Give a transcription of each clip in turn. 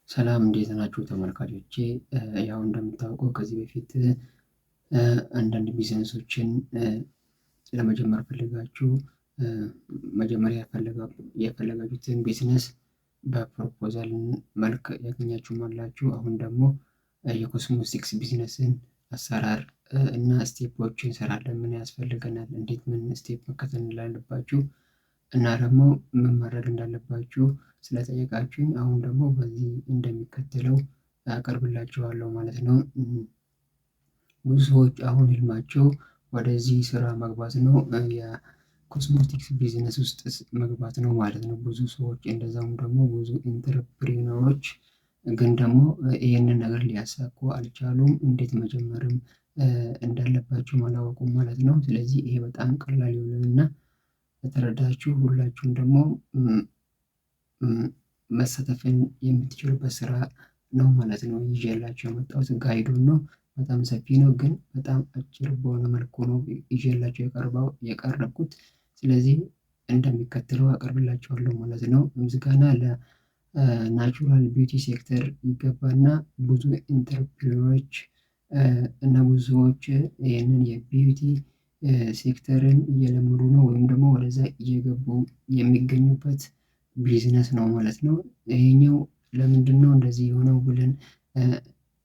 ሰላም እንዴት ናችሁ ተመልካቾቼ? ያው እንደምታውቀው ከዚህ በፊት አንዳንድ ቢዝነሶችን ለመጀመር ፈልጋችሁ መጀመሪያ የፈለጋችሁትን ቢዝነስ በፕሮፖዛል መልክ ያገኛችሁም አላችሁ። አሁን ደግሞ የኮስሞቲክስ ቢዝነስን አሰራር እና ስቴፖችን እንሰራለን። ምን ያስፈልገናል፣ እንዴት ምን ስቴፕ መከተል እንዳለባችሁ እና ደግሞ ምን ማድረግ እንዳለባችሁ ስለጠየቃችሁኝ አሁን ደግሞ በዚህ እንደሚከተለው አቀርብላችኋለሁ ማለት ነው። ብዙ ሰዎች አሁን ህልማቸው ወደዚህ ስራ መግባት ነው፣ የኮስሞቲክስ ቢዝነስ ውስጥ መግባት ነው ማለት ነው። ብዙ ሰዎች እንደዛውም ደግሞ ብዙ ኢንተርፕሪነሮች ግን ደግሞ ይህንን ነገር ሊያሳኩ አልቻሉም። እንዴት መጀመርም እንዳለባቸው አላወቁም ማለት ነው። ስለዚህ ይሄ በጣም ቀላል የሆነና የተረዳችሁ ሁላችሁም ደግሞ መሳተፍን የምትችሉበት ስራ ነው ማለት ነው። ይዤላችሁ የመጣሁት ጋይዱን ነው። በጣም ሰፊ ነው፣ ግን በጣም አጭር በሆነ መልኩ ነው ይዤላችሁ የቀረብኩት። ስለዚህ እንደሚከተለው አቀርብላችኋለሁ ማለት ነው። ምስጋና ለናቹራል ቢዩቲ ሴክተር ይገባና ብዙ ኢንተርፕሪነሮች እና ብዙ ሰዎች ይህንን የቢዩቲ ሴክተርን እየለመዱ ነው ወይም ደግሞ ወደዛ እየገቡ የሚገኙበት ቢዝነስ ነው ማለት ነው። ይሄኛው ለምንድን ነው እንደዚህ የሆነው ብለን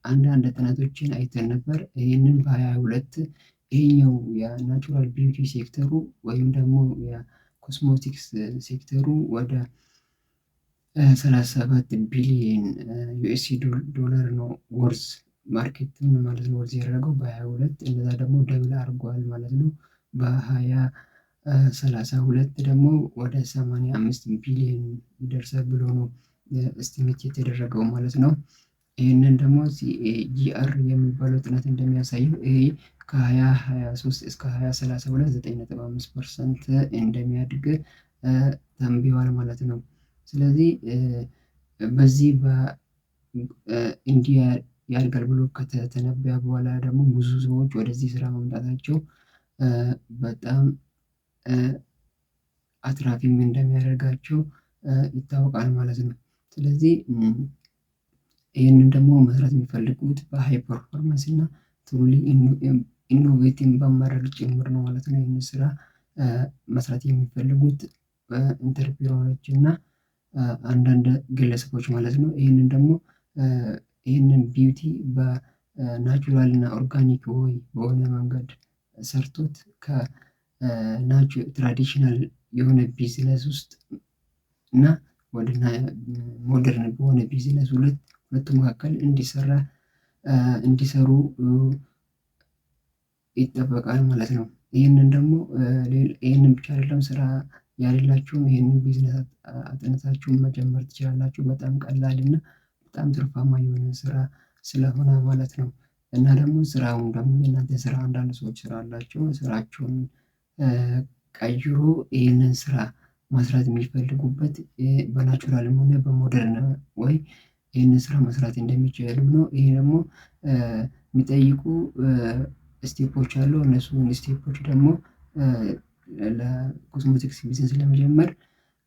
አንዳንድ ጥናቶችን አይተን ነበር። ይህንን በ22 ይሄኛው የናቹራል ቢዩቲ ሴክተሩ ወይም ደግሞ የኮስሞቲክስ ሴክተሩ ወደ 37 ቢሊየን ዩኤስዲ ዶላር ነው ወርዝ ማርኬትን ማለት ነው ወርዝ ያደረገው በ22 እንደዛ ደግሞ ደብል አድርጓል ማለት ነው። በ2032 ደግሞ ወደ 85 ቢሊየን ይደርሳል ብሎ ነው እስቲሜት የተደረገው ማለት ነው። ይህንን ደግሞ ሲኤጂአር የሚባለው ጥናት እንደሚያሳየው ይሄ ከ2023 እስከ 2032 9.5% እንደሚያድግ ተንብዮአል ማለት ነው። ስለዚህ በዚህ በኢንዲያ ያድጋል ብሎ ከተነበየ በኋላ ደግሞ ብዙ ሰዎች ወደዚህ ስራ መምጣታቸው በጣም አትራፊም እንደሚያደርጋቸው ይታወቃል ማለት ነው። ስለዚህ ይህንን ደግሞ መስራት የሚፈልጉት በሃይ ፐርፎርማንስ እና ትሩሊ ኢኖቬቲቭ በማድረግ ጭምር ነው ማለት ነው። ይህንን ስራ መስራት የሚፈልጉት ኢንተርፕረነሮች እና አንዳንድ ግለሰቦች ማለት ነው። ይህንን ደግሞ ይህንን ቢዩቲ በናቹራል እና ኦርጋኒክ ወይ በሆነ መንገድ ሰርቶት ትራዲሽናል የሆነ ቢዝነስ ውስጥ እና ወደ ሞደርን በሆነ ቢዝነስ ሁለቱ መካከል እንዲሰሩ ይጠበቃል ማለት ነው። ይህንን ደግሞ ይህንን ብቻ አይደለም፣ ስራ ያሌላችሁም ይህንን ቢዝነስ አጥንታችሁን መጀመር ትችላላችሁ። በጣም ቀላል እና በጣም ትርፋማ የሆነ ስራ ስለሆነ ማለት ነው። እና ደግሞ ስራውን ደግሞ የእናንተ ስራ አንዳንድ ሰዎች ስራ አላቸው፣ ስራቸውን ቀይሮ ይህንን ስራ መስራት የሚፈልጉበት በናቹራልም ሆነ በሞደርን ወይ ይህንን ስራ መስራት እንደሚችሉ ነው። ይሄ ደግሞ የሚጠይቁ ስቴፖች አሉ። እነሱን ስቴፖች ደግሞ ለኮስሞቲክስ ቢዝነስ ለመጀመር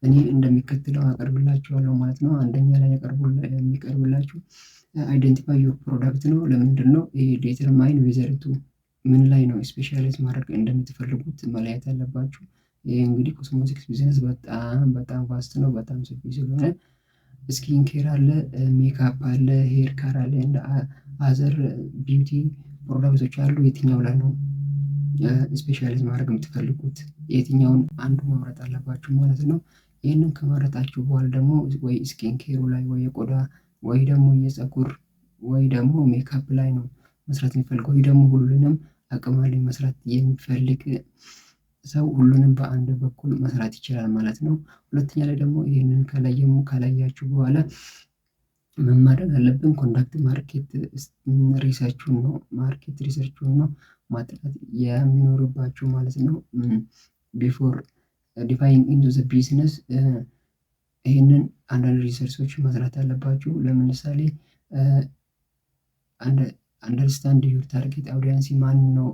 እኔ እንደሚከተለው አቀርብላችኋለሁ ማለት ነው። አንደኛ ላይ የሚቀርብላችሁ አይደንቲፋይ ዩር ፕሮዳክት ነው። ለምንድን ነው ይሄ ዴተርማይን ዌዘር ቱ ምን ላይ ነው ስፔሻላይዝ ማድረግ እንደምትፈልጉት መለያየት አለባችሁ። ይሄ እንግዲህ ኮስሞቲክስ ቢዝነስ በጣም ቫስት ነው፣ በጣም ሰፊ ስለሆነ ስኪን ኬር አለ፣ ሜካፕ አለ፣ ሄር ካር አለ፣ እንደ አዘር ቢዩቲ ፕሮዳክቶች አሉ። የትኛው ላይ ነው ስፔሻላይዝ ማድረግ የምትፈልጉት? የትኛውን አንዱ መምረጥ አለባችሁ ማለት ነው። ይህንን ከመረጣችሁ በኋላ ደግሞ ወይ ስኪን ኬሩ ላይ ወይ የቆዳ ወይ ደግሞ የፀጉር ወይ ደግሞ ሜካፕ ላይ ነው መስራት የሚፈልገው ወይ ደግሞ ሁሉንም አቅም አለኝ መስራት የሚፈልግ ሰው ሁሉንም በአንድ በኩል መስራት ይችላል ማለት ነው። ሁለተኛ ላይ ደግሞ ይህንን ካላያችሁ በኋላ ምን ማድረግ አለብን? ኮንዳክት ማርኬት ሪሰርቹን ነው ማጥናት የሚኖርባችሁ ማለት ነው። ቢፎር ዲፋይን ኢንቱ ዘ ቢዝነስ ይህንን አንዳንድ ሪሰርቾች መስራት አለባችሁ። ለምሳሌ አንደርስታንድ ዩር ታርጌት አውዲየንስ ማን ነው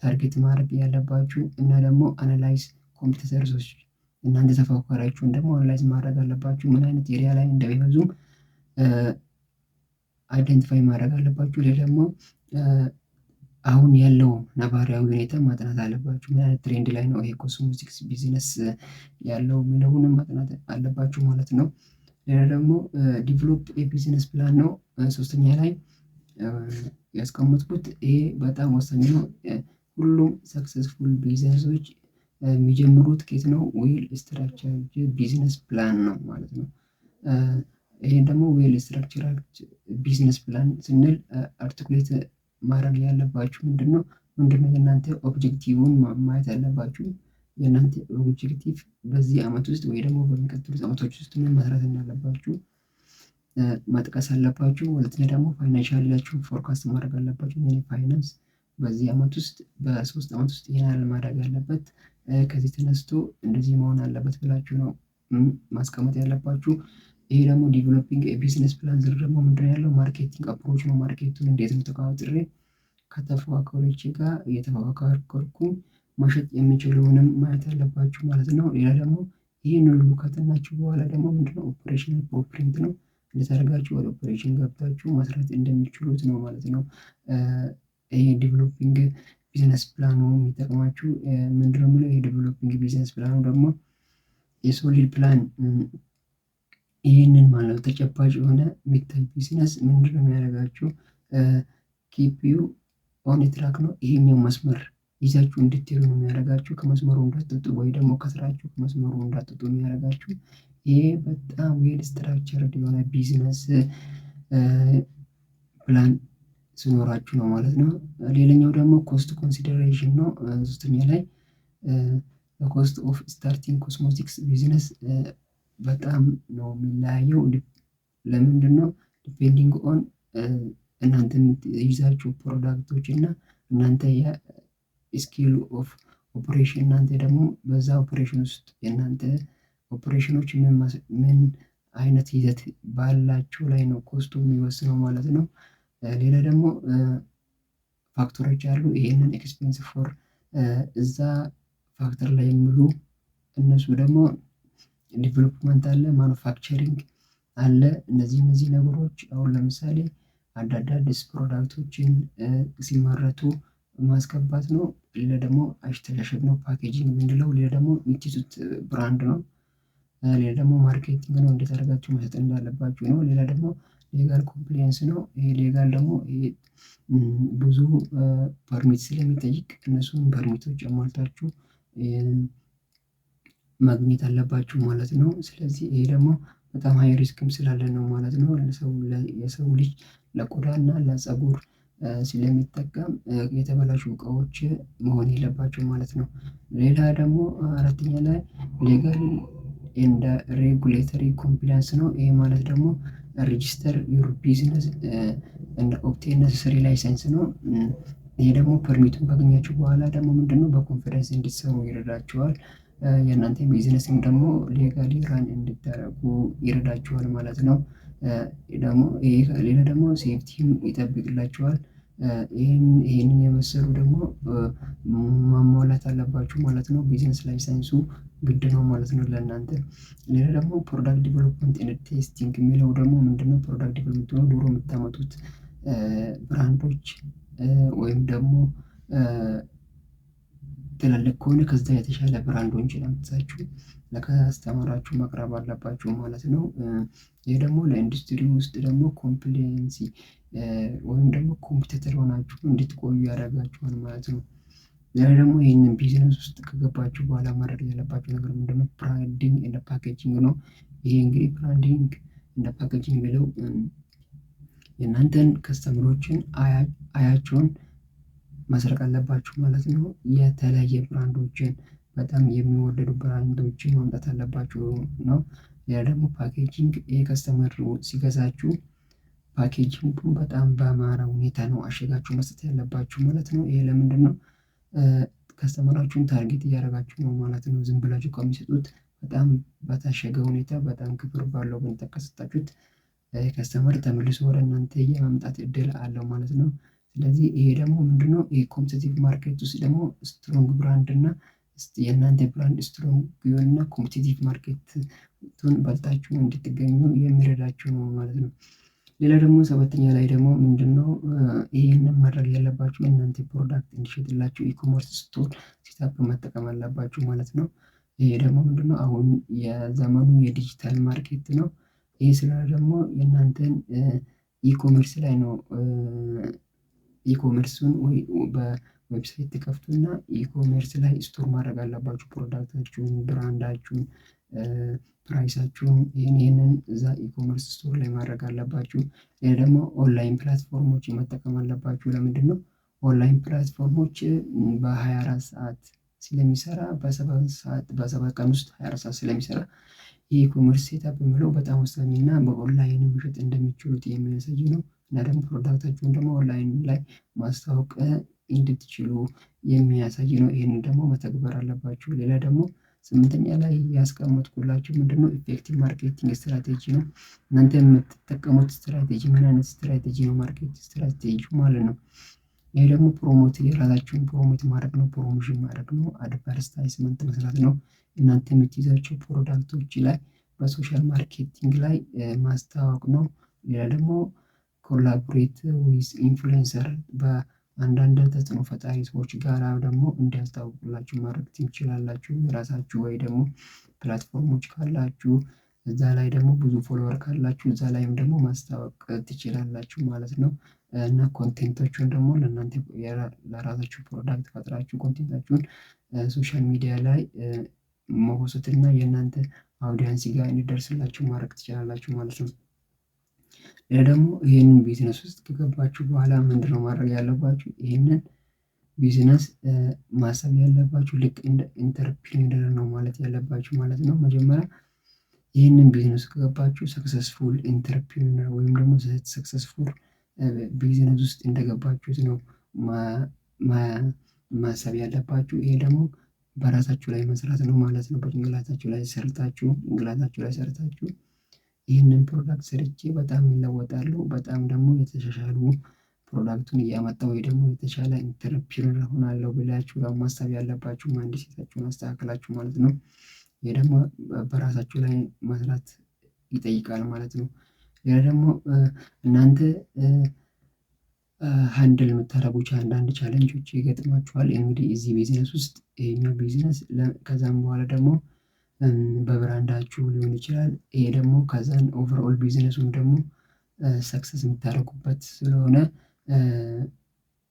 ታርጌት ማድረግ ያለባችሁ እና ደግሞ አናላይዝ ኮምፒቲተርሶች እናንተ ተፎካካሪያችሁን ደግሞ አናላይዝ ማድረግ አለባችሁ። ምን አይነት ኤሪያ ላይ እንደሚበዙ አይደንቲፋይ ማድረግ አለባችሁ። ሌላ ደግሞ አሁን ያለው ነባራዊ ሁኔታ ማጥናት አለባችሁ። ምን አይነት ትሬንድ ላይ ነው ይሄ ኮስሞቲክስ ቢዝነስ ያለው የሚለውንም ማጥናት አለባችሁ ማለት ነው። ሌላ ደግሞ ዲቨሎፕ የቢዝነስ ፕላን ነው። ሶስተኛ ላይ ያስቀመጥኩት ይሄ በጣም ወሳኝ ነው። ሁሉም ሰክሰስፉል ቢዝነሶች የሚጀምሩት ከየት ነው? ዌል ስትራክቸርድ ቢዝነስ ፕላን ነው ማለት ነው። ይሄን ደግሞ ዌል ስትራክቸርድ ቢዝነስ ፕላን ስንል አርቲኩሌት ማድረግ ያለባችሁ ምንድነው የእናንተ ኦብጀክቲቭን ማየት ያለባችሁ። የእናንተ ኦብጀክቲቭ በዚህ አመት ውስጥ ወይ ደግሞ በሚቀጥሉት አመቶች ውስጥ ምን መስራት እንዳለባችሁ መጥቀስ አለባችሁ። ሁለተኛ ደግሞ ፋይናንሻላችሁ ፎርካስት ማድረግ አለባችሁ። የኔ ፋይናንስ በዚህ አመት ውስጥ በ3 አመት ውስጥ ይሄን ያህል ማድረግ አለበት፣ ከዚህ ተነስቶ እንደዚህ መሆን አለበት ብላችሁ ነው ማስቀመጥ ያለባችሁ። ይሄ ደግሞ ዲቨሎፒንግ ቢዝነስ ፕላን ስር ደግሞ ምንድነው ያለው? ማርኬቲንግ አፕሮች ነው። ማርኬቱን እንዴት ነው ተቆጣጥሬ ከተፎካካሪዎች ጋር እየተፎካከርኩ መሸጥ የሚችለውንም ማየት አለባችሁ ማለት ነው። ሌላ ደግሞ ይህን ሁሉ ካጠናችሁ በኋላ ደግሞ ምንድነው ኦፕሬሽናል ብሉፕሪንት ነው። እንዴት አድርጋችሁ ወደ ኦፕሬሽን ገብታችሁ መስራት እንደሚችሉት ነው ማለት ነው። ይሄ ዲቨሎፒንግ ቢዝነስ ፕላኑ የሚጠቅማችሁ ምንድነው የሚለው? ይሄ ዲቨሎፒንግ ቢዝነስ ፕላኑ ደግሞ የሶሊድ ፕላን ይህንን ማለት ተጨባጭ የሆነ የሚታይ ቢዝነስ ምንድነው የሚያደርጋችሁ? ኪፕ ዩ ኦን ትራክ ነው። ይሄኛው መስመር ይዛችሁ እንድትሄዱ ነው የሚያደርጋችሁ። ከመስመሩ እንዳትወጡ ወይ ደግሞ ከስራችሁ ከመስመሩ እንዳትወጡ የሚያደርጋችሁ ይሄ በጣም ዌል ስትራክቸርድ የሆነ ቢዝነስ ፕላን ሲኖራችሁ ነው ማለት ነው። ሌላኛው ደግሞ ኮስት ኮንሲደሬሽን ነው። ሶስተኛ ላይ ኮስት ኦፍ ስታርቲንግ ኮስሞቲክስ ቢዝነስ በጣም ነው የሚለያየው። ለምንድን ነው? ዲፔንዲንግ ኦን እናንተ ይዛችሁ ፕሮዳክቶች እና እናንተ የስኪል ኦፍ ኦፕሬሽን እናንተ ደግሞ በዛ ኦፕሬሽን ውስጥ የእናንተ ኦፕሬሽኖች ምን አይነት ይዘት ባላቸው ላይ ነው ኮስቱ የሚወስነው ማለት ነው። ሌላ ደግሞ ፋክተሮች አሉ። ይሄንን ኤክስፔንስ ፎር እዛ ፋክተር ላይ የሚሉ እነሱ ደግሞ ዲቨሎፕመንት አለ፣ ማኑፋክቸሪንግ አለ። እነዚህ ነገሮች አሁን ለምሳሌ አዳዲስ ፕሮዳክቶችን ሲመረቱ ማስገባት ነው። ሌላ ደግሞ አሽተሻሸግ ነው፣ ፓኬጂንግ የምንለው። ሌላ ደግሞ የምትይዙት ብራንድ ነው። ሌላ ደግሞ ማርኬቲንግ ነው፣ እንዴት አድርጋችሁ መሸጥ እንዳለባችሁ ነው። ሌላ ደግሞ ሌጋል ኮምፕሊያንስ ነው። ይሄ ሌጋል ደግሞ ብዙ ፐርሚት ስለሚጠይቅ እነሱን ፐርሚቶች አሟልታችሁ ማግኘት አለባችሁ ማለት ነው። ስለዚህ ይሄ ደግሞ በጣም ሀይ ሪስክም ስላለ ነው ማለት ነው። የሰው ልጅ ለቆዳና ለፀጉር ስለሚጠቀም የተበላሹ እቃዎች መሆን የለባቸው ማለት ነው። ሌላ ደግሞ አራተኛ ላይ ሌጋል ኤንድ ሬጉሌተሪ ኮምፕሊያንስ ነው። ይሄ ማለት ደግሞ ሬጂስተር ዩር ቢዝነስ እና ኦብቴን ነሰሰሪ ላይሰንስ ነው። ይሄ ደግሞ ፐርሚቱን ካገኛችሁ በኋላ ደግሞ ምንድነው በኮንፊደንስ እንዲሰሩ ይረዳችኋል። የእናንተ ቢዝነስም ደግሞ ሌጋሊ ራን እንድታደርጉ ይረዳችኋል ማለት ነው። ሌላ ደግሞ ሴፍቲም ይጠብቅላችኋል። ይሄንን የመሰሉ ደግሞ ማሟላት አለባችሁ ማለት ነው። ቢዝነስ ላይሰንሱ ግድ ነው ማለት ነው ለእናንተ። ሌላ ደግሞ ፕሮዳክት ዲቨሎፕመንት ኤንድ ቴስቲንግ የሚለው ደግሞ ምንድነው? ፕሮዳክት ዲቨሎፕመንት ነው። ድሮ የምታመጡት ብራንዶች ወይም ደግሞ ትላልቅ ከሆነ ከዛ የተሻለ ብራንዶችን አምጥታችሁ ለከስተመራችሁ ማቅረብ አለባችሁ ማለት ነው። ይህ ደግሞ ለኢንዱስትሪ ውስጥ ደግሞ ኮምፕሌንሲ ወይም ደግሞ ኮምፒቲተር ሆናችሁ እንድትቆዩ ያደርጋችኋል ማለት ነው። ሌላ ደግሞ ይህንን ቢዝነስ ውስጥ ከገባችሁ በኋላ ማድረግ ያለባችሁ ነገር ምንድነው? ብራንዲንግ እንደ ፓኬጂንግ ነው። ይሄ እንግዲህ ብራንዲንግ እንደ ፓኬጂንግ ብለው የእናንተን ከስተመሮችን አያቸውን መስረቅ አለባችሁ ማለት ነው። የተለያየ ብራንዶችን በጣም የሚወደዱ ብራንዶችን ማምጣት አለባችሁ ነው። ሌላ ደግሞ ፓኬጂንግ የከስተመር ሲገዛችሁ ፓኬጂንጉን በጣም በአማረ ሁኔታ ነው አሸጋችሁ መስጠት ያለባችሁ ማለት ነው። ይሄ ለምንድን ነው? ከስተመራችሁን ታርጌት እያደረጋችሁ ነው ማለት ነው። ዝም ብላችሁ ከሚሰጡት በጣም በታሸገ ሁኔታ በጣም ክብር ባለው ሁኔታ ከሰጣችሁት ከስተመር ተመልሶ ወደ እናንተ የመምጣት እድል አለው ማለት ነው። ስለዚህ ይሄ ደግሞ ምንድነው? ይሄ ኮምፒቲቲቭ ማርኬት ውስጥ ደግሞ ስትሮንግ ብራንድ እና የእናንተ ብራንድ ስትሮንግ የሆነና ኮምፒቲቲቭ ማርኬቱን በልጣችሁ እንድትገኙ የሚረዳችሁ ነው ማለት ነው። ሌላ ደግሞ ሰባተኛ ላይ ደግሞ ምንድነው ይሄንን ማድረግ ያለባችሁ እናንተ ፕሮዳክት እንዲሸጥላችሁ ኢኮመርስ ስቶር ሴታፕ መጠቀም አለባችሁ ማለት ነው። ይሄ ደግሞ ምንድነው አሁን የዘመኑ የዲጂታል ማርኬት ነው። ይሄ ስራ ደግሞ የእናንተን ኢኮመርስ ላይ ነው። ኢኮመርሱን ወይ በዌብሳይት ትከፍቱና ኢኮመርስ ላይ ስቶር ማድረግ አለባችሁ ፕሮዳክታችሁን፣ ብራንዳችሁን፣ ፕራይሳችሁን ይህንን እዛ ኢኮመርስ ስቶር ላይ ማድረግ አለባችሁ። ይሄ ደግሞ ኦንላይን ፕላትፎርሞች መጠቀም አለባችሁ። ለምንድን ነው ኦንላይን ፕላትፎርሞች በ24 ሰዓት ስለሚሰራ በሰባት ቀን ውስጥ 24 ሰዓት ስለሚሰራ የኢኮመርስ ሴታፕ የሚለው በጣም ወሳኝ እና በኦንላይን መሸጥ እንደሚችሉት የሚያሳይ ነው። እና ደግሞ ፕሮዳክታችሁን ደግሞ ኦንላይን ላይ ማስታወቅ እንድትችሉ የሚያሳይ ነው። ይህንን ደግሞ መተግበር አለባችሁ። ሌላ ደግሞ 8ኛ ላይ ያስቀመጥኩላችሁ ምንድነው ኢፌክቲቭ ማርኬቲንግ ስትራቴጂ ነው። እናንተ የምትጠቀሙት ስትራቴጂ ምን አይነት ስትራቴጂ ነው? ማርኬት ስትራቴጂ ማለት ነው። ይሄ ደግሞ የራሳችሁን ፕሮሞት ማድረግ ነው፣ ፕሮሞሽን ማድረግ ነው፣ አድቨርታይዝመንት መስራት ነው። እናንተ የምትይዛቸው ፕሮዳክቶች ላይ በሶሻል ማርኬቲንግ ላይ ማስታወቅ ነው። ሌላ ደግሞ ኮላቦሬት ዊዝ ኢንፍሉዌንሰር በአንዳንድ ተጽዕኖ ፈጣሪ ሰዎች ጋር ደግሞ እንዲያስታውቁላችሁ ማድረግ ትችላላችሁ። የራሳችሁ ወይ ደግሞ ፕላትፎርሞች ካላችሁ እዛ ላይ ደግሞ ብዙ ፎሎወር ካላችሁ እዛ ላይም ደግሞ ማስታወቅ ትችላላችሁ ማለት ነው። እና ኮንቴንቶቹን ደግሞ ለእናንተ ለራሳችሁ ፕሮዳክት ፈጥራችሁ ኮንቴንታችሁን ሶሻል ሚዲያ ላይ መወሰትና የእናንተ አውዲያንስ ጋር እንዲደርስላችሁ ማድረግ ትችላላችሁ ማለት ነው። ሌላ ደግሞ ይህንን ቢዝነስ ውስጥ ከገባችሁ በኋላ ምንድነው ማድረግ ያለባችሁ? ይህንን ቢዝነስ ማሰብ ያለባችሁ ልክ እንደ ኢንተርፕሪነር ነው ማለት ያለባችሁ ማለት ነው። መጀመሪያ ይህንን ቢዝነስ ከገባችሁ ሰክሰስፉል ኢንተርፕሪነር ወይም ደግሞ ሰክሰስፉል ቢዝነስ ውስጥ እንደገባችሁት ነው ማሰብ ያለባችሁ። ይሄ ደግሞ በራሳችሁ ላይ መስራት ነው ማለት ነው። በጭንቅላታችሁ ላይ ሰርታችሁ ይህንን ፕሮዳክት ሰርቼ በጣም ይለወጣሉ፣ በጣም ደግሞ የተሻሻሉ ፕሮዳክቱን እያመጣሁ ወይ ደግሞ የተሻለ ኢንተርፕሪነር ሆናለሁ ብላችሁ ደግሞ ማሰብ ያለባችሁ ማይንድሴታችሁን አስተካክላችሁ ማለት ነው። ይሄ ደግሞ በራሳችሁ ላይ መስራት ይጠይቃል ማለት ነው። ሌላ ደግሞ እናንተ ሃንድል የምታደርጉት አንዳንድ ቻሌንጆች ይገጥሟችኋል። እንግዲህ እዚህ ቢዝነስ ውስጥ ይሄኛው ቢዝነስ ከዛም በኋላ ደግሞ በብራንዳችሁ ሊሆን ይችላል። ይሄ ደግሞ ከዛን ኦቨርኦል ቢዝነሱን ደግሞ ሰክሰስ የምታደርጉበት ስለሆነ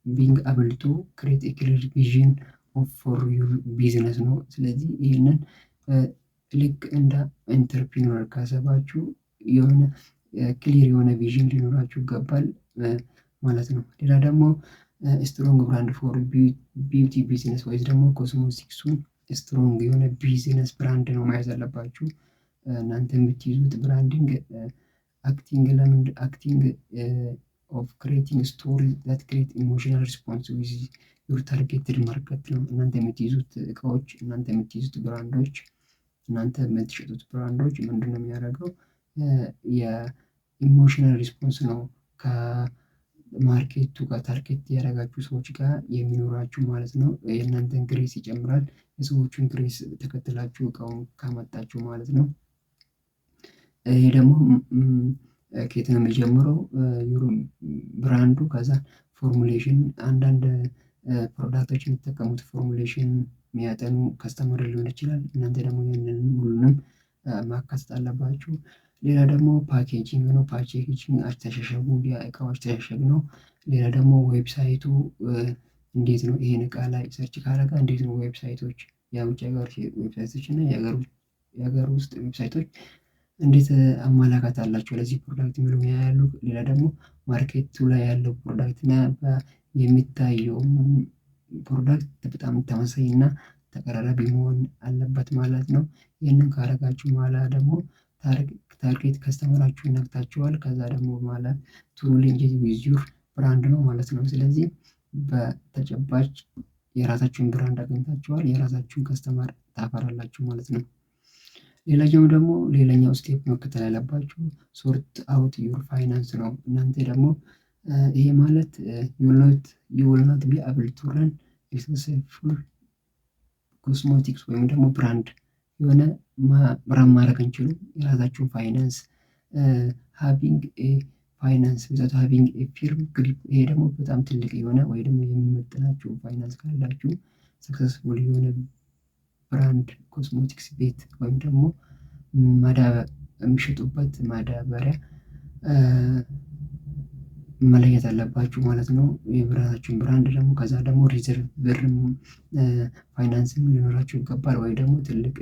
ቢንግ አብል ቱ ክሬት ኤ ክሊር ቪዥን ፎር ዩር ቢዝነስ ነው። ስለዚህ ይህንን ልክ እንደ ኢንተርፕሪነር ካሰባችሁ የሆነ ክሊር የሆነ ቪዥን ሊኖራችሁ ይገባል ማለት ነው። ሌላ ደግሞ ስትሮንግ ብራንድ ፎር ቢዩቲ ቢዝነስ ወይስ ደግሞ ኮስሞቲክሱን ስትሮንግ የሆነ ቢዝነስ ብራንድ ነው መያዝ አለባችሁ። እናንተ የምትይዙት ብራንዲንግ አክቲንግ ኦፍ ክሬቲንግ ስቶሪ ዛት ክሬት ኢሞሽናል ሪስፖንስ ዊዝ ዩር ታርጌትድ ማርኬት ነው። እናንተ የምትይዙት እቃዎች፣ እናንተ የምትይዙት ብራንዶች፣ እናንተ የምትሸጡት ብራንዶች ምንድነው የሚያደርገው? የኢሞሽናል ሪስፖንስ ነው ከማርኬቱ ጋር ታርጌት ያደረጋችሁ ሰዎች ጋር የሚኖራችሁ ማለት ነው። የእናንተን ግሬስ ይጨምራል። የሰዎቹን ግሬስ ተከትላችሁ እቃውን ካመጣችሁ ማለት ነው። ይሄ ደግሞ ከየት ነው የሚጀምረው? ብራንዱ ከዛ ፎርሙሌሽን አንዳንድ ፕሮዳክቶች የሚጠቀሙት ፎርሙሌሽን የሚያጠኑ ከስተመር ሊሆን ይችላል። እናንተ ደግሞ ያንን ሁሉንም ማካተት አለባችሁ። ሌላ ደግሞ ፓኬጂንግ ነው። ፓኬጂንግ አስተሻሸጉ የእቃው አስተሻሸግ ነው። ሌላ ደግሞ ዌብሳይቱ እንዴት ነው? ይሄን እቃ ላይ ሰርች ካረጋ እንዴት ነው ዌብሳይቶች የውጭ ሀገር ዌብሳይቶች እና የሀገር ውስጥ ዌብሳይቶች እንዴት አመላካት አላቸው ለዚህ ፕሮዳክት የሚለው ያያሉ። ሌላ ደግሞ ማርኬቱ ላይ ያለው ፕሮዳክት እና የሚታየው ፕሮዳክት በጣም ተመሳሳይ እና ተቀራራቢ መሆን አለበት ማለት ነው። ይህንን ካረጋችሁ በኋላ ደግሞ ታርጌት ከስተመራችሁን ነክታችኋል። ከዛ ደግሞ ማለት ትሩሊ ኢንጌጅ ዊዝ ዩር ብራንድ ነው ማለት ነው። ስለዚህ በተጨባጭ የራሳችሁን ብራንድ አግኝታችኋል፣ የራሳችሁን ከስተመር ታፈራላችሁ ማለት ነው። ሌላኛው ስቴፕ መከተል ያለባችሁ ሶርት አውት ዩር ፋይናንስ ነው። እናንተ ደግሞ ይሄ ማለት ዩ ዊል ኖት ቢ አብል ቱ ረን ሰክሰስፉል ኮስሞቲክስ ወይም ደግሞ ብራንድ የሆነ ብራንድ ማድረግ አንችሉም። የራሳችሁን ፋይናንስ ሃቪንግ ፋይናንስ ዊዛውት ሃቪንግ ኤ ፊርም ግሪፕ። ይሄ ደግሞ በጣም ትልቅ የሆነ ወይ ደግሞ የሚመጥናችሁ ፋይናንስ ካላችሁ ሰክሰስፉል የሆነ ብራንድ ኮስሞቲክስ ቤት ወይም ደግሞ የሚሸጡበት ማዳበሪያ መለየት አለባችሁ ማለት ነው፣ የብራንዳችሁን ብራንድ ደግሞ። ከዛ ደግሞ ሪዘርቭ ብርም ፋይናንስም ሊኖራችሁ ይገባል፣ ወይ ደግሞ ትልቅ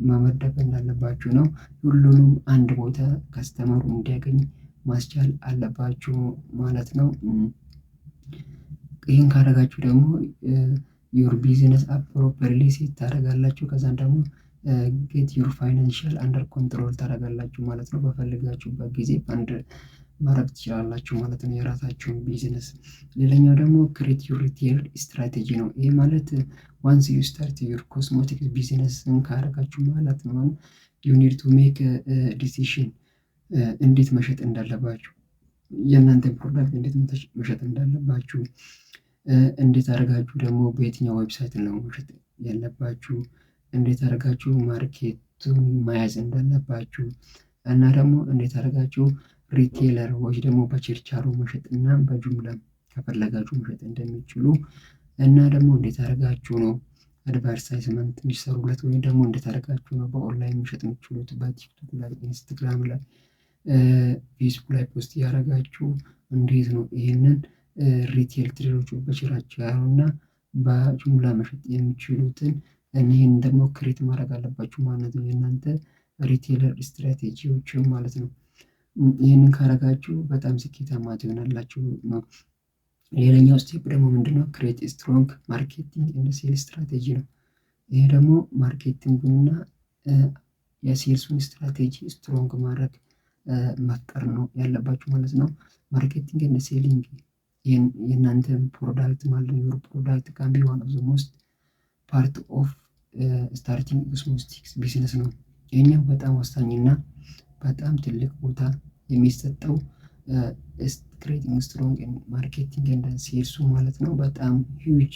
መመደብ እንዳለባችሁ ነው። ሁሉንም አንድ ቦታ ከስተመሩ እንዲያገኝ ማስቻል አለባችሁ ማለት ነው። ይህን ካደረጋችሁ ደግሞ ዩር ቢዝነስ አፕ ፕሮፐርሊ ሴት ታደርጋላችሁ። ከዛም ደግሞ ጌት ዩር ፋይናንሻል አንደር ኮንትሮል ታደርጋላችሁ ማለት ነው። በፈልጋችሁበት ጊዜ ፈንድ ማድረግ ትችላላችሁ ማለት ነው፣ የራሳችሁን ቢዝነስ። ሌላኛው ደግሞ ክሬት ዩር ሪቴል ስትራቴጂ ነው። ይህ ማለት ዋንስ ዩ ስታርት ዩር ኮስሞቲክስ ቢዝነስን ካደረጋችሁ ማለት ነው ዩ ኒድ ቱ ሜክ ዲሲሽን እንዴት መሸጥ እንዳለባችሁ፣ የእናንተን ፕሮዳክት እንዴት መሸጥ እንዳለባችሁ፣ እንዴት አድርጋችሁ ደግሞ በየትኛው ዌብሳይት ነው መሸጥ ያለባችሁ፣ እንዴት አድርጋችሁ ማርኬቱን መያዝ እንዳለባችሁ እና ደግሞ እንዴት አድርጋችሁ ሪቴለሮች ደግሞ በችርቻሮ መሸጥ እና በጁምላ ከፈለጋችሁ መሸጥ እንደሚችሉ እና ደግሞ እንዴት አድርጋችሁ ነው አድቨርታይዝመንት የሚሰሩለት ወይም ደግሞ እንዴት አድርጋችሁ ነው በኦንላይን መሸጥ የምችሉት፣ በቲክቶክ ላይ፣ ኢንስታግራም ላይ፣ ፌስቡክ ላይ ፖስት እያደረጋችሁ እንዴት ነው ይህንን ሪቴል ትሬዶቹ በችርቻሮ እና በጁምላ መሸጥ የሚችሉትን ይህን ደግሞ ክሬት ማድረግ አለባችሁ ማለት ነው፣ የእናንተ ሪቴለር ስትራቴጂዎችን ማለት ነው። ይህንን ካረጋችሁ በጣም ስኬታማ ትሆናላችሁ ነው። ሌላኛው ስቴፕ ደግሞ ምንድነው? ክሬት ስትሮንግ ማርኬቲንግ ኤንድ ሴልስ ስትራቴጂ ነው። ይሄ ደግሞ ማርኬቲንግና የሴልሱን ስትራቴጂ ስትሮንግ ማድረግ መፍጠር ነው ያለባችሁ ማለት ነው። ማርኬቲንግ ኤንድ ሴሊንግ የእናንተ ፕሮዳክት ማለት ነው። ዩር ፕሮዳክት ካን ቢ ዋን ኦፍ ዘ ሞስት ፓርት ኦፍ ስታርቲንግ ኮስሞቲክስ ቢዝነስ ነው። ይህኛው በጣም ወሳኝና በጣም ትልቅ ቦታ የሚሰጠው ክሬቲንግ ስትሮንግ ማርኬቲንግ ኤንድ ሴልሱ ማለት ነው። በጣም ሂውጅ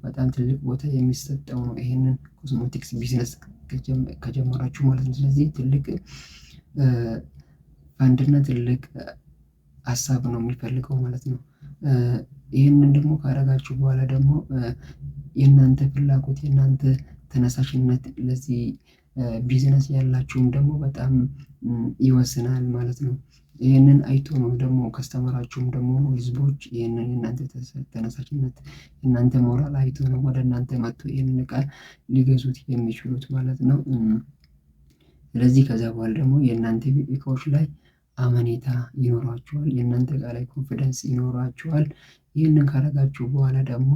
በጣም ትልቅ ቦታ የሚሰጠው ነው፣ ይሄንን ኮስሞቲክስ ቢዝነስ ከጀመራችሁ ማለት ነው። ስለዚህ ትልቅ ፈንድና ትልቅ ሀሳብ ነው የሚፈልገው ማለት ነው። ይህንን ደግሞ ካረጋችሁ በኋላ ደግሞ የእናንተ ፍላጎት የእናንተ ተነሳሽነት ለዚህ ቢዝነስ ያላችሁም ደግሞ በጣም ይወስናል ማለት ነው። ይህንን አይቶ ነው ደግሞ ከስተመራችሁም ደግሞ ህዝቦች ይህንን የእናንተ ተነሳሽነት የእናንተ ሞራል አይቶ ነው ወደ እናንተ መጥቶ ይህንን እቃ ሊገዙት የሚችሉት ማለት ነው። ስለዚህ ከዛ በኋላ ደግሞ የእናንተ እቃዎች ላይ አመኔታ ይኖራችኋል፣ የእናንተ እቃ ላይ ኮንፊደንስ ይኖራችኋል። ይህንን ካረጋችሁ በኋላ ደግሞ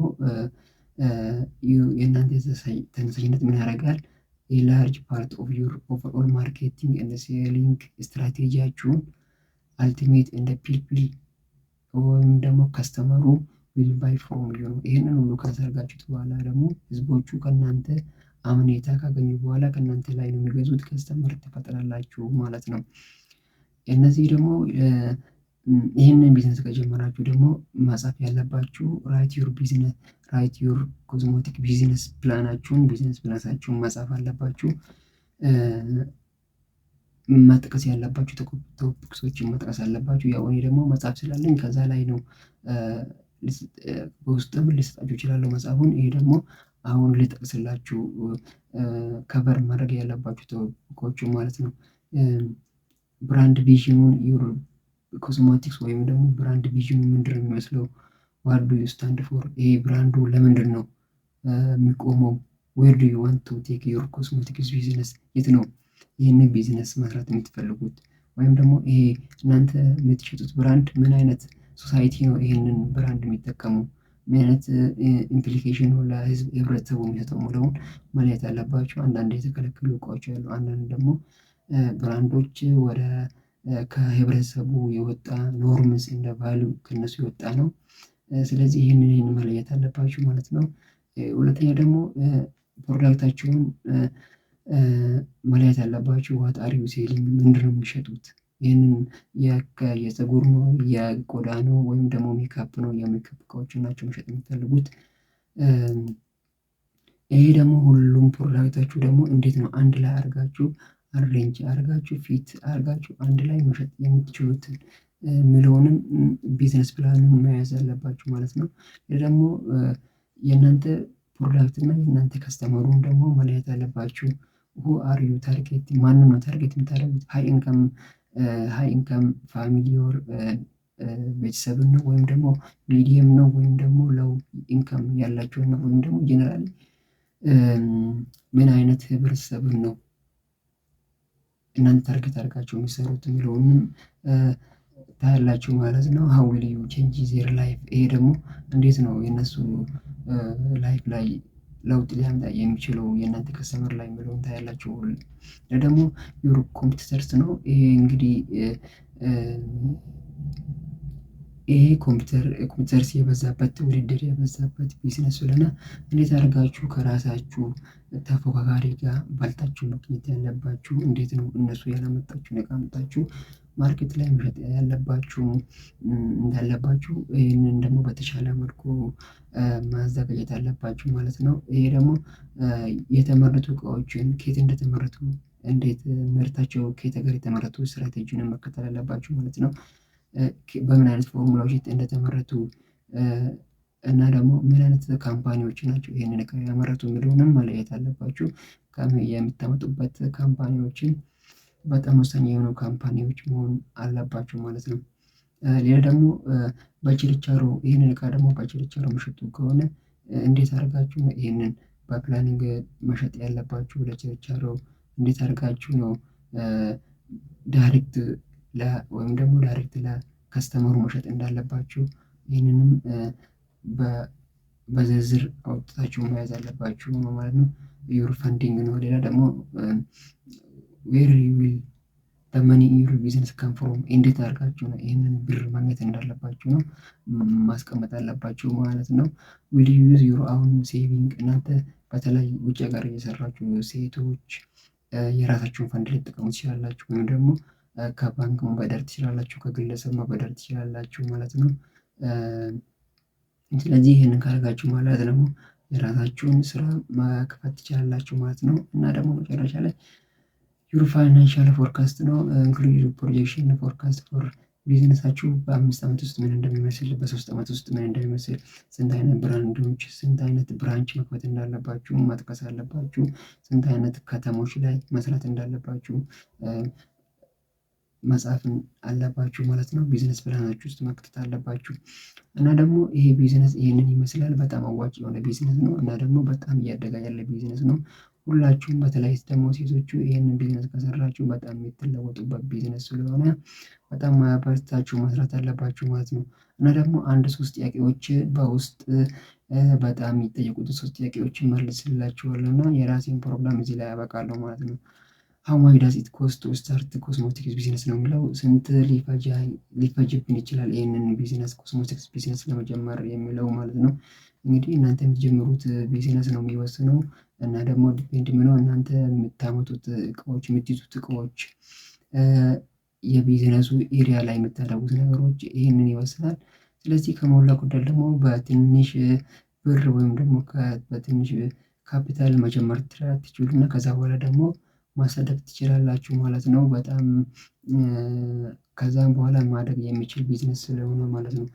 የእናንተ ተነሳሽነት ምን ያደርጋል? የላርጅ ፓርት ኦፍ ዩር ኦቨርኦል ማርኬቲንግ ኤንድ ሴሊንግ ስትራቴጂያችሁን አልቲሜት እንደ ፒፕል ወይም ደግሞ ከስተመሩ ዊል ባይ ፍሮም ዩ ነው። ይህንን ሁሉ ካደረጋችሁት በኋላ ደግሞ ህዝቦቹ ከእናንተ አመኔታ ካገኙ በኋላ ከእናንተ ላይ ነው የሚገዙት፣ ከስተመር ትፈጥራላችሁ ማለት ነው። እነዚህ ደግሞ ይህንን ቢዝነስ ከጀመራችሁ ደግሞ መጻፍ ያለባችሁ ራይት ዩር ኮስሞቲክ ቢዝነስ ፕላናችሁን ቢዝነስ ፕላናችሁን መጻፍ አለባችሁ። መጥቀስ ያለባችሁ ቶፒክሶችን መጥቀስ አለባችሁ። ያው እኔ ደግሞ መጻፍ ስላለኝ ከዛ ላይ ነው በውስጥም ልሰጣችሁ እችላለሁ መጽሐፉን። ይሄ ደግሞ አሁን ልጠቅስላችሁ ከቨር ማድረግ ያለባችሁ ቶፒኮቹ ማለት ነው። ብራንድ ቪዥኑን ዩር ኮስሞቲክስ ወይም ደግሞ ብራንድ ቪዥኑ ምንድን ነው የሚመስለው? ዋት ዱ ዩ ስታንድ ፎር? ይሄ ብራንዱ ለምንድን ነው የሚቆመው? ዌር ዱ ዩ ዋንት ቱ ቴክ ዩር ኮስሞቲክስ ቢዝነስ? የት ነው ይህንን ቢዝነስ መስራት የምትፈልጉት? ወይም ደግሞ ይሄ እናንተ የምትሸጡት ብራንድ ምን አይነት ሶሳይቲ ነው ይሄንን ብራንድ የሚጠቀሙ? ምን አይነት ኢምፕሊኬሽን ነው ለህዝብ ህብረተሰቡ የሚሰጠው ሙሉውን ማየት ያለባቸው። አንዳንድ የተከለከሉ እቃዎች ያሉ፣ አንዳንድ ደግሞ ብራንዶች ወደ ከህብረተሰቡ የወጣ ኖርምስ እንደ ቫሉ ከነሱ የወጣ ነው። ስለዚህ ይህንን መለየት አለባችሁ ማለት ነው። ሁለተኛ ደግሞ ፕሮዳክታችሁን መለየት ያለባችሁ ዋት አር ዩ ሴሊንግ? ምንድን ነው የሚሸጡት? ይህንን የፀጉር ነው የቆዳ ነው ወይም ደግሞ ሜካፕ ነው? የሜካፕ እቃዎችን ናቸው መሸጥ የሚፈልጉት። ይሄ ደግሞ ሁሉም ፕሮዳክታችሁ ደግሞ እንዴት ነው አንድ ላይ አድርጋችሁ አሬንጅ አድርጋችሁ ፊት አድርጋችሁ አንድ ላይ መሸጥ የምትችሉትን የሚለውንም ቢዝነስ ፕላኑን መያዝ አለባችሁ ማለት ነው። ደግሞ የእናንተ ፕሮዳክት እና የእናንተ ከስተመሩን ደግሞ መለየት አለባችሁ። ሁ አር ዩ ታርጌት፣ ማንን ነው ታርጌት የምታደርጉት? ሃይ ኢንካም ፋሚሊ ኦር ቤተሰብን ነው ወይም ደግሞ ሚዲየም ነው ወይም ደግሞ ሎው ኢንካም ያላቸውን ነው ወይም ደግሞ ጀነራሊ ምን አይነት ህብረተሰብን ነው እናንተ ታርጌት አድርጋችሁ የሚሰሩት የሚለውንም ታያላችሁ ማለት ነው። ሃው ዊል ዩ ቼንጅ ዜር ላይፍ፣ ይሄ ደግሞ እንዴት ነው የእነሱ ላይፍ ላይ ለውጥ ሊያመጣ የሚችለው የእናንተ ከስተመር ላይ የሚለውን ታያላችሁ። ደግሞ ዩር ኮምፒውተርስ ነው ይሄ እንግዲህ ይሄ ኮምፒውተርስ የበዛበት ውድድር የበዛበት ቢዝነስ ስለሆነ እንዴት አድርጋችሁ ከራሳችሁ ተፎካካሪ ጋር ባልታችሁ መገኘት ያለባችሁ፣ እንዴት ነው እነሱ ያላመጣችሁ እቃ አምጣችሁ ማርኬት ላይ መሸጥ ያለባችሁ እንዳለባችሁ፣ ይህንን ደግሞ በተሻለ መልኩ ማዘጋጀት አለባችሁ ማለት ነው። ይሄ ደግሞ የተመረቱ እቃዎችን ከየት እንደተመረቱ፣ እንዴት ምርታቸው ከየት ሀገር የተመረቱ ስትራቴጂውን መከተል አለባችሁ ማለት ነው። በምን አይነት ፎርሙላዎች እንደተመረቱ እና ደግሞ ምን አይነት ካምፓኒዎች ናቸው ይሄንን እቃ ያመረቱ የሚለውንም መለየት አለባችሁ። የምታመጡበት ካምፓኒዎችን በጣም ወሳኝ የሆኑ ካምፓኒዎች መሆን አለባቸው ማለት ነው። ሌላ ደግሞ በችርቻሮ ይህንን እቃ ደግሞ በችርቻሮ መሸጡ ከሆነ እንዴት አድርጋችሁ ነው ይህንን በፕላኒንግ መሸጥ ያለባችሁ? ለችርቻሮ እንዴት አድርጋችሁ ነው ዳይሬክት ወይም ደግሞ ዳይሬክት ለከስተመሩ መሸጥ እንዳለባችሁ ይህንንም በዝርዝር አውጥታችሁ መያዝ አለባችሁ ማለት ነው። ዩር ፈንዲንግ ነው። ሌላ ደግሞ ዌር ዩ ዊል በመኒ ዩር ቢዝነስ ካም ፍሮም፣ እንዴት አድርጋችሁ ነው ይህንን ብር ማግኘት እንዳለባችሁ ነው ማስቀመጥ አለባችሁ ማለት ነው። ዊል ዩ ዩዝ ዩር አሁን ሴቪንግ፣ እናንተ በተለይ ውጭ ሀገር እየሰራችሁ ሴቶች የራሳችሁን ፈንድ ልትጠቀሙ ትችላላችሁ፣ ወይም ደግሞ ከባንክ መበደር ትችላላችሁ፣ ከግለሰብ መበደር ትችላላችሁ ማለት ነው። ስለዚህ ይህንን ካደረጋችሁ ማለት ደግሞ የራሳችሁን ስራ መክፈት ትችላላችሁ ማለት ነው። እና ደግሞ መጨረሻ ላይ ዩር ፋይናንሻል ፎርካስት ነው። ኢንክሉድ ፕሮጀክሽን ፎርካስት ፎር ቢዝነሳችሁ በ5 ዓመት ውስጥ ምን እንደሚመስል፣ በ3 ዓመት ውስጥ ምን እንደሚመስል፣ ስንት አይነት ብራንዶች፣ ስንት አይነት ብራንች መክፈት እንዳለባችሁ መጥቀስ አለባችሁ። ስንት አይነት ከተሞች ላይ መስራት እንዳለባችሁ መጻፍን አለባችሁ ማለት ነው። ቢዝነስ ፕላናችሁ ውስጥ መክተት አለባችሁ። እና ደግሞ ይሄ ቢዝነስ ይሄንን ይመስላል። በጣም አዋጭ የሆነ ቢዝነስ ነው እና ደግሞ በጣም እያደገ ያለ ቢዝነስ ነው። ሁላችሁም በተለይ ደግሞ ሴቶቹ ይህንን ቢዝነስ ከሰራችሁ በጣም የምትለወጡበት ቢዝነስ ስለሆነ በጣም በርታችሁ መስራት አለባችሁ ማለት ነው። እና ደግሞ 3 ጥያቄዎች በውስጥ በጣም የሚጠየቁት 3 ጥያቄዎችን መልስላችኋለሁ እና የራሴን ፕሮግራም እዚህ ላይ ያበቃለሁ ማለት ነው። ሃው ማች ዳዝ ኢት ኮስት ቱ ስታርት ኮስሞቲክስ ቢዝነስ ነው የሚለው፣ ስንት ሊፈጅብን ይችላል ይህንን ቢዝነስ ኮስሞቲክስ ቢዝነስ ለመጀመር የሚለው ማለት ነው። እንግዲህ እናንተ የምትጀምሩት ቢዝነስ ነው የሚወስነው እና ደግሞ ዲፔንድ የሚለው እናንተ የምታመጡት እቃዎች፣ የምትይዙት እቃዎች፣ የቢዝነሱ ኤሪያ ላይ የምታደርጉት ነገሮች ይህንን ይወስናል። ስለዚህ ከሞላ ጎደል ደግሞ በትንሽ ብር ወይም ደግሞ በትንሽ ካፒታል መጀመር ትችሉና ከዛ በኋላ ደግሞ ማሳደግ ትችላላችሁ ማለት ነው። በጣም ከዛም በኋላ ማደግ የሚችል ቢዝነስ ስለሆነ ማለት ነው።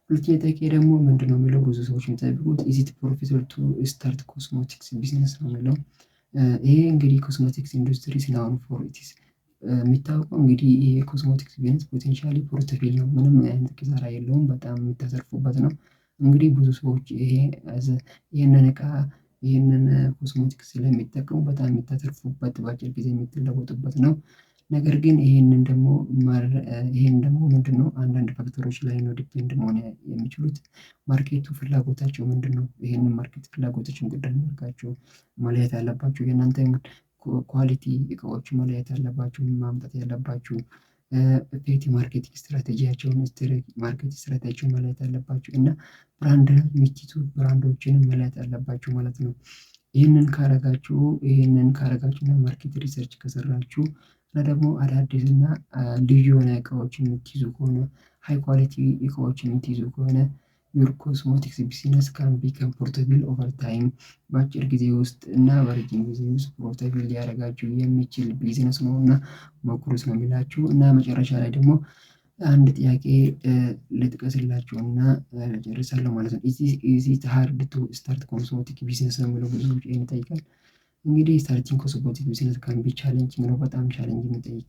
ሁለተኛ ጥያቄ ደግሞ ምንድነው የሚለው ብዙ ሰዎች የሚጠይቁት ኢዝ ኢት ፕሮፊታብል ቱ ስታርት ኮስሞቲክስ ቢዝነስ ነው የሚለው። ይሄ እንግዲህ ኮስሞቲክስ ኢንዱስትሪ ስናውን ፎር ኢትስ የሚታወቀው እንግዲህ ይሄ ኮስሞቲክስ ቢዝነስ ፖቴንሻሊ ፕሮፊታብል ነው፣ ምንም አይነት ኪሳራ የለውም፣ በጣም የሚታተርፉበት ነው። እንግዲህ ብዙ ሰዎች ይህንን እቃ ይህንን ኮስሞቲክስ ስለሚጠቀሙ በጣም የሚታተርፉበት በአጭር ጊዜ የሚለወጡበት ነው። ነገር ግን ይህንን ደግሞ ምንድነው አንዳንድ ፋክተሮች ላይ ነው ዲፔንድ መሆን የሚችሉት። ማርኬቱ ፍላጎታቸው ምንድነው? ይህንን ማርኬት ፍላጎቶችን ቅድም እንዳልኳችሁ መለየት ያለባችሁ የእናንተ ኳሊቲ እቃዎች መለየት ያለባችሁ፣ ማምጣት ያለባችሁ ኢፌክቲቭ ማርኬቲንግ ስትራቴጂያቸውን ማርኬት ስትራቴጂያቸውን መለየት አለባችሁ እና ብራንድ የሚችቱ ብራንዶችንም መለየት አለባችሁ ማለት ነው። ይህንን ካረጋችሁና ማርኬት ሪሰርች ከሰራችሁ እና ደግሞ አዳዲስ እና ልዩ የሆነ እቃዎችን የምትይዙ ከሆነ ሃይ ኳሊቲ እቃዎችን የምትይዙ ከሆነ ዩር ኮስሞቲክስ ቢዝነስ ካን ቢከም ፕሮፊታብል ኦቨር ታይም፣ በአጭር ጊዜ ውስጥ እና በረጅም ጊዜ ውስጥ ፕሮፊታብል ሊያደርጋችሁ የሚችል ቢዝነስ ነው እና ሞክሩት ነው የሚላችሁ። እና መጨረሻ ላይ ደግሞ አንድ ጥያቄ ልጥቀስላችሁ እና ጨርሳለሁ ማለት ነው። ኢዝ ኢት ሃርድ ቱ ስታርት ኮስሞቲክ ቢዝነስ ነው የሚለው ብዙ ሰዎች ይሄን ይጠይቃል። እንግዲህ ስታርቲንግ ኮስሞቲክ ቢዝነስ ካን ቢ ቻሌንጂንግ ነው። በጣም ቻሌንጅ የሚጠይቅ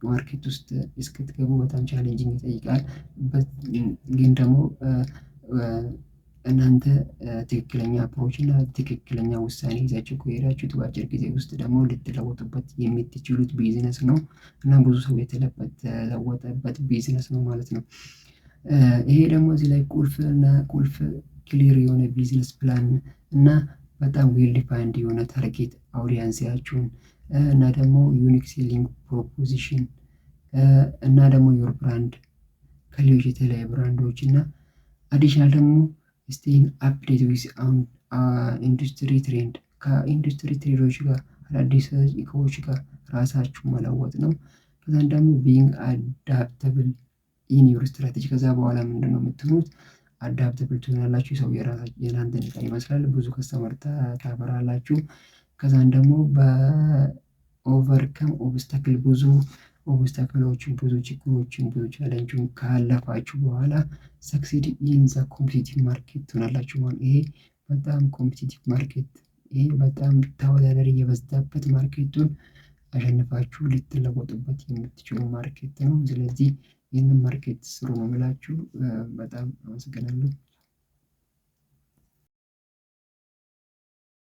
ማርኬት ውስጥ እስክትገቡ በጣም ቻሌንጂንግ ይጠይቃል። ግን ደግሞ እናንተ ትክክለኛ አፕሮች እና ትክክለኛ ውሳኔ ይዛችሁ ከሄዳችሁት በአጭር ጊዜ ውስጥ ደግሞ ልትለወጡበት የምትችሉት ቢዝነስ ነው እና ብዙ ሰው የተለወጠበት ቢዝነስ ነው ማለት ነው። ይሄ ደግሞ እዚህ ላይ ቁልፍ ክሊር የሆነ ቢዝነስ ፕላን እና በጣም ዌል ዲፋይንድ የሆነ ታርጌት አውዲያንስያችሁን እና ደግሞ ዩኒክ ሴሊንግ ፕሮፖዚሽን እና ደግሞ ዮር ብራንድ ከሌሎች የተለያዩ ብራንዶች እና አዲሽናል ደግሞ ስቴይን አፕዴት ዊዝ ኢንዱስትሪ ትሬንድ ከኢንዱስትሪ ትሬንዶች ጋር አዳዲስ እቃዎች ጋር ራሳችሁ መለወጥ ነው። ከዛን ደግሞ ቢንግ አዳፕተብል ኢን ዩር ስትራቴጂ ከዛ በኋላ ምንድነው የምትሆኑት? አዳፕተብል ትሆናላችሁ። ሰው የእናንተን እቃ ይመስላል። ብዙ ከስተመር ታፈራላችሁ። ከዛን ደግሞ በኦቨርከም ኦብስታክል ብዙ ኦብስታክሎችን ብዙ ችግሮችን ብዙ ቻሌንጅን ካለፋችሁ በኋላ ሰክሲድ ኢን ዘ ኮምፒቲቲቭ ማርኬት ትሆናላችሁ ማለት ይሄ በጣም ኮምፒቲቲቭ ማርኬት ይሄ በጣም ተወዳዳሪ የበዛበት ማርኬቱን አሸንፋችሁ ልትለወጡበት የምትችሉ ማርኬት ነው። ስለዚህ ይህንን ማርኬት ስሩ ነው የምላችሁ። በጣም አመሰግናለሁ።